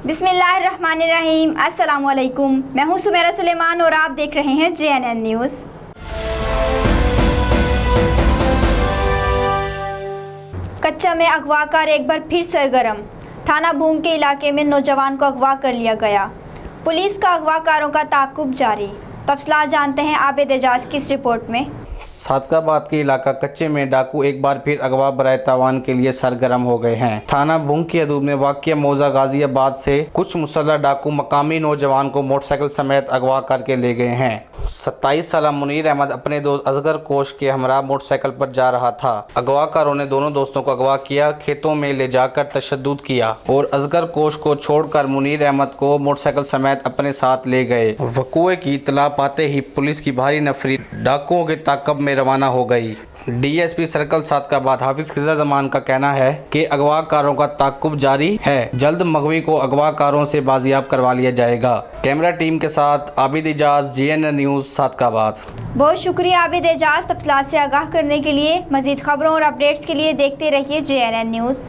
बिस्मिल्लाहिर्रहमानिर्रहीम। अस्सलाम वालेकुम। मैं हूं सुमेरा सुलेमान और आप देख रहे हैं JNN न्यूज़। कच्चा में अगवाकार एक बार फिर सरगर्म। थाना भूंग के इलाके में नौजवान को अगवा कर लिया गया। पुलिस का अगवाकारों का ताक़ुब जारी। तफसीलात जानते हैं आबिद एजाज की इस रिपोर्ट में। सादकाबाद के इलाका कच्चे में डाकू एक बार फिर अगवा बराए तावान के लिए सरगर्म हो गए हैं। थाना भूंग की हदूद में वाक़िया मौजा गाजियाबाद से कुछ मुसल्लह डाकू मकामी नौजवान को मोटरसाइकिल समेत अगवा करके ले गए हैं। 27 साल मुनीर अहमद अपने दोस्त असगर कोश के हमरा मोटरसाइकिल पर जा रहा था। अगवाकारों ने दोनों दोस्तों को अगवा किया, खेतों में ले जाकर तशद्दुद किया और असगर कोश को छोड़कर मुनीर अहमद को मोटरसाइकिल समेत अपने साथ ले गए। वक़ूए की इत्तला पाते ही पुलिस की भारी नफरी डाकुओं के ताक़ब में रवाना हो गई। DSP सर्कल सादकाबाद हाफिज खिज़र जमान का कहना है कि अगवाकारों का ताक़ुब जारी है। जल्द मगवी को अगवाकारों से बाजियाब करवा लिया जाएगा। कैमरा टीम के साथ आबिद एजाज, JNN न्यूज़ सादकाबाद। बहुत शुक्रिया आबिद एजाज। तफसीलात से आगाह करने के लिए, मज़ीद खबरों और अपडेट्स के लिए देखते रहिए JNN न्यूज़।